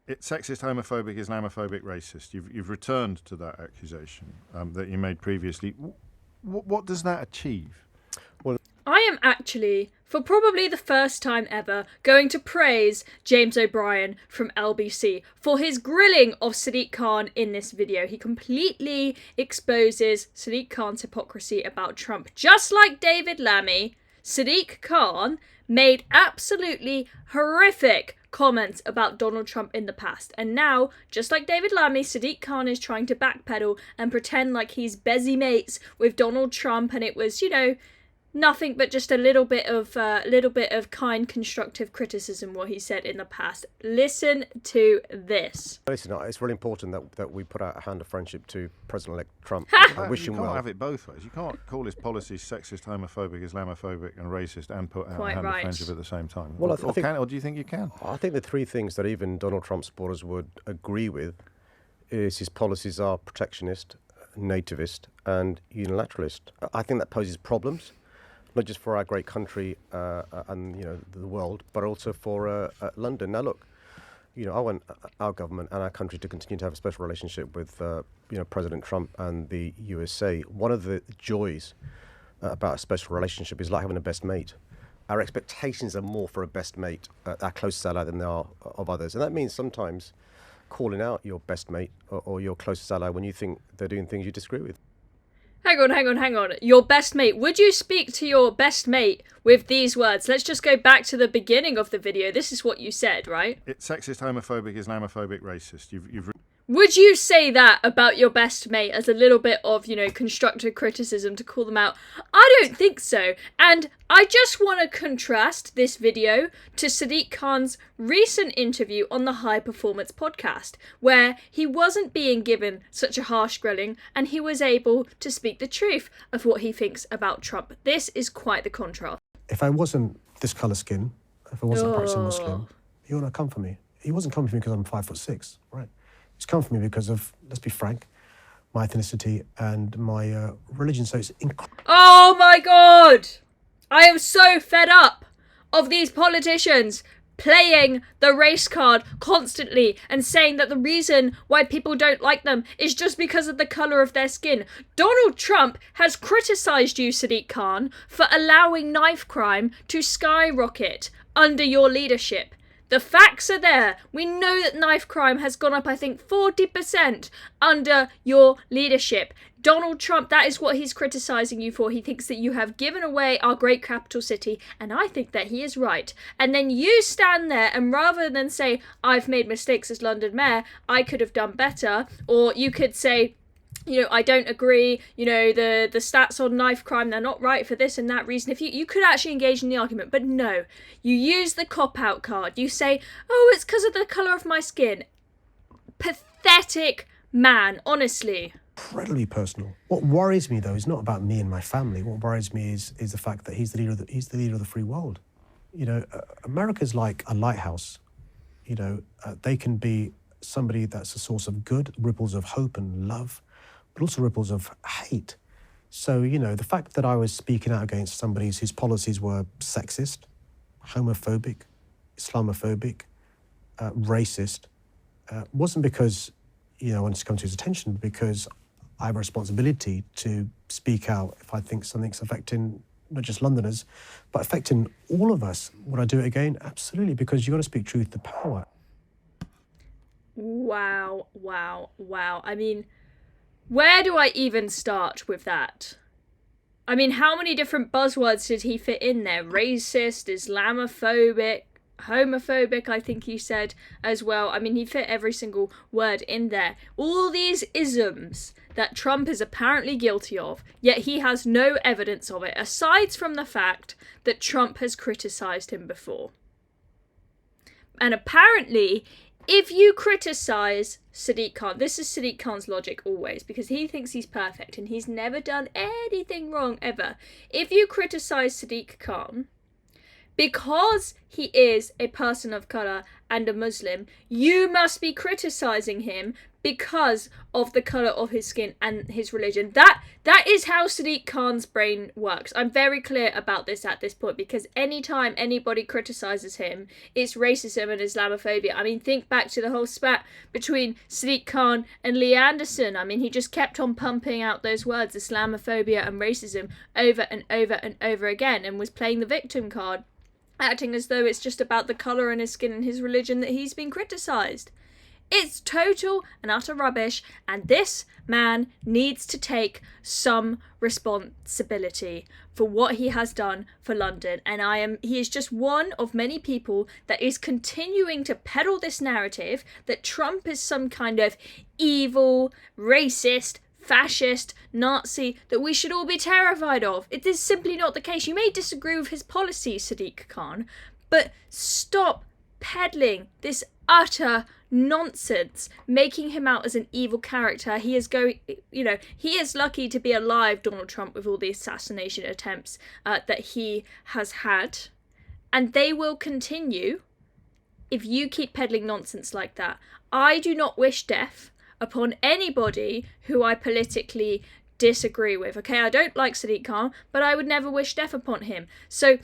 It's sexist, homophobic, Islamophobic, racist. You've returned to that accusation that you made previously. What does that achieve? I am actually, for probably the first time ever, going to praise James O'Brien from LBC for his grilling of Sadiq Khan in this video. He completely exposes Sadiq Khan's hypocrisy about Trump. Just like David Lammy, Sadiq Khan made absolutely horrific comments about Donald Trump in the past. And now, just like David Lammy, Sadiq Khan is trying to backpedal and pretend like he's busy mates with Donald Trump and it was, nothing but just a little bit of kind, constructive criticism what he said in the past. Listen to this. Listen, it's really important that we put out a hand of friendship to President-elect Trump. I wish him well. You can't have it both ways. You can't call his policies sexist, homophobic, Islamophobic and racist and put out a hand of friendship at the same time. Well, or do you think you can? I think the three things that even Donald Trump supporters would agree with is his policies are protectionist, nativist and unilateralist. I think that poses problems, not just for our great country and the world, but also for London. Now, look, I want our government and our country to continue to have a special relationship with President Trump and the USA. One of the joys about a special relationship is like having a best mate. Our expectations are more for a best mate, our closest ally, than they are of others, and that means sometimes calling out your best mate or your closest ally when you think they're doing things you disagree with. Hang on. Your best mate. Would you speak to your best mate with these words? Let's just go back to the beginning of the video. This is what you said, right? It's sexist, homophobic, Islamophobic, racist. Would you say that about your best mate as a little bit of, constructive criticism to call them out? I don't think so. And I just want to contrast this video to Sadiq Khan's recent interview on the High Performance podcast, where he wasn't being given such a harsh grilling and he was able to speak the truth of what he thinks about Trump. This is quite the contrast. If I wasn't this colour skin, if I wasn't practicing Muslim, he wouldn't have come for me. He wasn't coming for me because I'm 5'6", right? He's come for me because of, let's be frank, my ethnicity and my religion. So it's Oh my God! I am so fed up of these politicians playing the race card constantly and saying that the reason why people don't like them is just because of the colour of their skin. Donald Trump has criticised you, Sadiq Khan, for allowing knife crime to skyrocket under your leadership. The facts are there. We know that knife crime has gone up, I think, 40% under your leadership. Donald Trump, that is what he's criticising you for. He thinks that you have given away our great capital city, and I think that he is right. And then you stand there, and rather than say, I've made mistakes as London Mayor, I could have done better, or you could say, I don't agree, the stats on knife crime, they're not right for this and that reason. If you could actually engage in the argument, but no, you use the cop-out card. You say, oh, it's because of the colour of my skin. Pathetic man, honestly. incredibly personal. What worries me, though, is not about me and my family. What worries me is the fact that he's the leader of the free world. America's like a lighthouse. They can be somebody that's a source of good, ripples of hope and love, but also ripples of hate. So, the fact that I was speaking out against somebody whose policies were sexist, homophobic, Islamophobic, racist, wasn't because, I wanted to come to his attention, but because I have a responsibility to speak out if I think something's affecting not just Londoners, but affecting all of us. Would I do it again? Absolutely, because you've got to speak truth to power. Wow. I mean, where do I even start with that? I mean, how many different buzzwords did he fit in there? Racist, Islamophobic, homophobic, I think he said as well. I mean, he fit every single word in there. All these isms that Trump is apparently guilty of, yet he has no evidence of it, aside from the fact that Trump has criticised him before. And apparently, if you criticise Sadiq Khan, this is Sadiq Khan's logic always, because he thinks he's perfect and he's never done anything wrong ever. If you criticise Sadiq Khan, because he is a person of colour and a Muslim, you must be criticising him because of the colour of his skin and his religion. That is how Sadiq Khan's brain works. I'm very clear about this at this point, because anytime anybody criticises him, it's racism and Islamophobia. I mean, think back to the whole spat between Sadiq Khan and Lee Anderson. I mean, he just kept on pumping out those words, Islamophobia and racism, over and over and over again, and was playing the victim card, acting as though it's just about the colour in his skin and his religion that he's been criticised. It's total and utter rubbish, and this man needs to take some responsibility for what he has done for London. And he is just one of many people that is continuing to peddle this narrative that Trump is some kind of evil, racist, fascist, Nazi that we should all be terrified of. It is simply not the case. You may disagree with his policies, Sadiq Khan, but stop peddling this utter nonsense, making him out as an evil character. He is lucky to be alive, Donald Trump, with all the assassination attempts that he has had, and they will continue if you keep peddling nonsense like that. I do not wish death upon anybody who I politically disagree with. Okay, I don't like Sadiq Khan, but I would never wish death upon him. So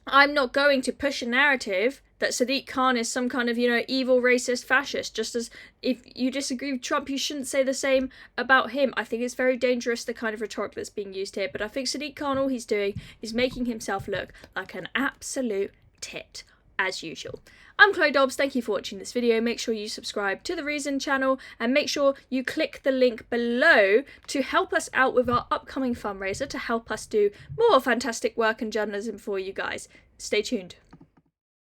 I'm not going to push a narrative that Sadiq Khan is some kind of, evil, racist, fascist. Just as if you disagree with Trump, you shouldn't say the same about him. I think it's very dangerous, the kind of rhetoric that's being used here. But I think Sadiq Khan, all he's doing is making himself look like an absolute tit, as usual. I'm Chloe Dobbs, thank you for watching this video. Make sure you subscribe to the Reason channel, and make sure you click the link below to help us out with our upcoming fundraiser, to help us do more fantastic work and journalism for you guys. Stay tuned.